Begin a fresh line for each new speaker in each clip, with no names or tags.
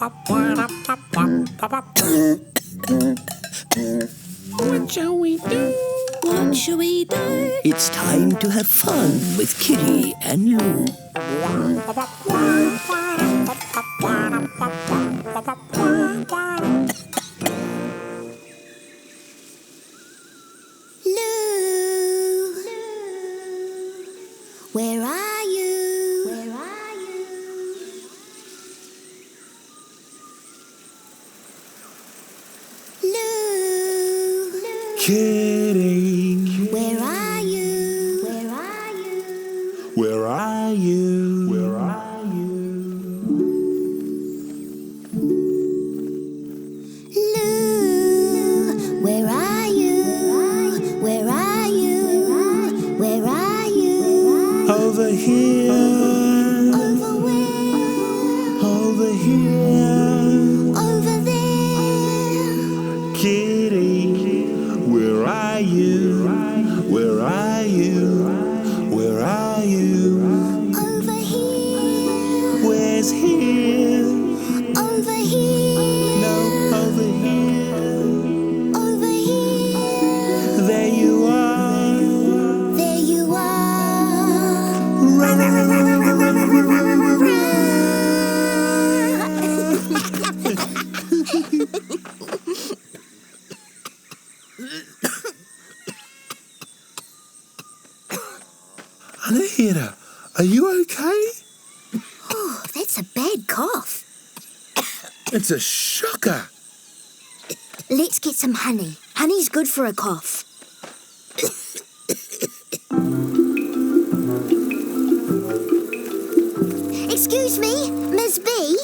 What shall we do?
What shall we do?
It's time to have fun with Kiri and Lou.
Lou, where are you? Where are you? Lou,
Kiri,
where are you? Where are you?
where are you? Where are you?
Lou, where are you? Where are you? Where are you?
Over here,
Over where?
over here.
Over there.
Kiri, where are you? Where are you? Where are you?
Over here.
Where's here?
Over here.
No, over here.
Over here.
There you are.
There you are.
Anahira, are you okay?
Oh, that's a bad cough.
It's a shocker.
Let's get some honey. Honey's good for a cough. Excuse me, Miss B.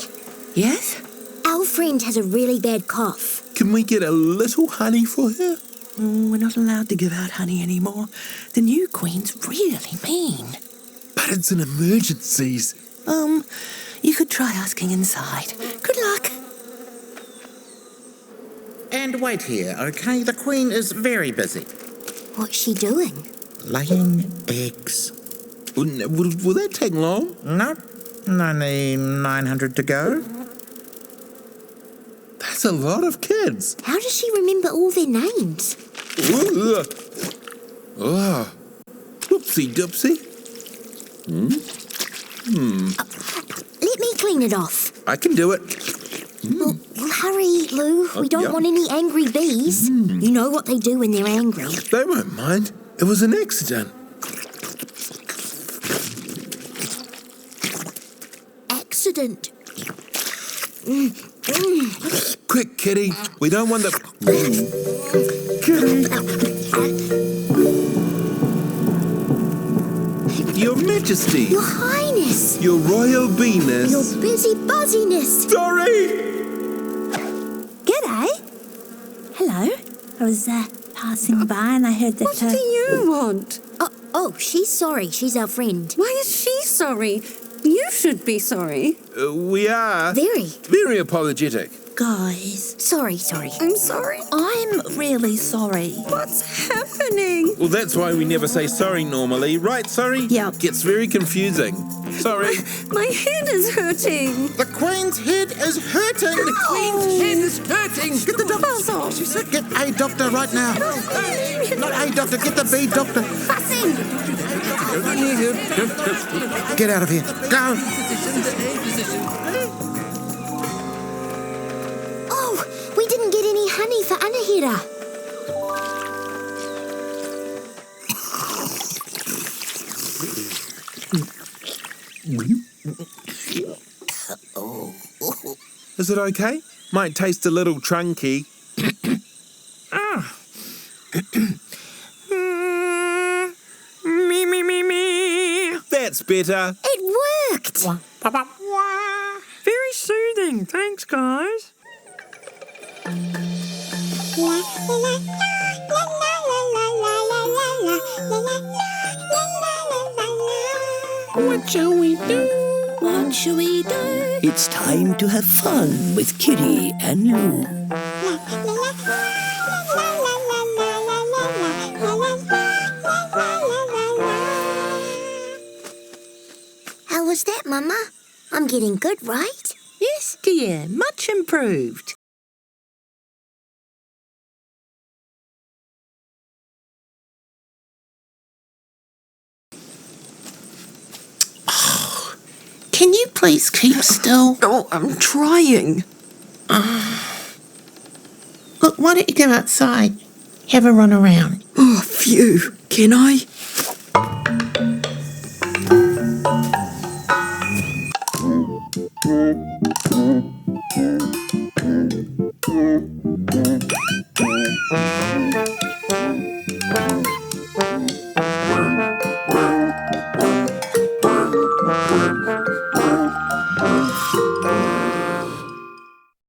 Yes?
Our friend has a really bad cough.
Can we get a little honey for her?
We're not allowed to give out honey anymore. The new queen's really mean.
But it's an emergency.
You could try asking inside. Good luck.
And wait here, okay? The Queen is very busy.
What's she doing?
Laying eggs.
Will that take long?
Nope. Only 900 to go.
That's a lot of kids.
How does she remember all their names?
Oh, whoopsie doopsie.
Let me clean it off.
I can do it.
Well, hurry, Lou. We don't
yeah.
want any angry bees. You know what they do when they're angry.
They won't mind. It was an accident.
Accident.
Quick, Kitty. We don't want the... Kitty. Your Majesty.
Your Highness.
Your Royal Beeness.
Your busy buzziness.
Sorry.
G'day. Hello. I was passing by and I heard that...
What do you want?
Oh, she's sorry. She's our friend.
Why is she sorry? You should be sorry.
We are
Very.
apologetic.
Guys,
Sorry.
I'm sorry.
I'm really sorry.
What's happening?
Well, that's why we never say sorry normally. Right, sorry?
Yeah.
Gets very confusing. Sorry.
My head is hurting.
The Queen's head is hurting. The
Queen's
head is hurting. Get the doctor.
Buzz off.
She said get a doctor right now. Not a doctor, get the B doctor. Get out of here. Go.
Oh, we didn't get any honey for Anahira.
Is it okay? Might taste a little trunky.
Me.
That's better.
It worked.
Very soothing. Thanks, guys.
What shall we do?
What shall we do? It's time to have fun with Kiri and Lou.
How was that, Mama? I'm getting good, right?
Yes,
Yes, dear, much improved.
Can you please keep still?
Oh, I'm trying.
Look, why don't you go outside? Have a run around.
Oh, phew. Can I?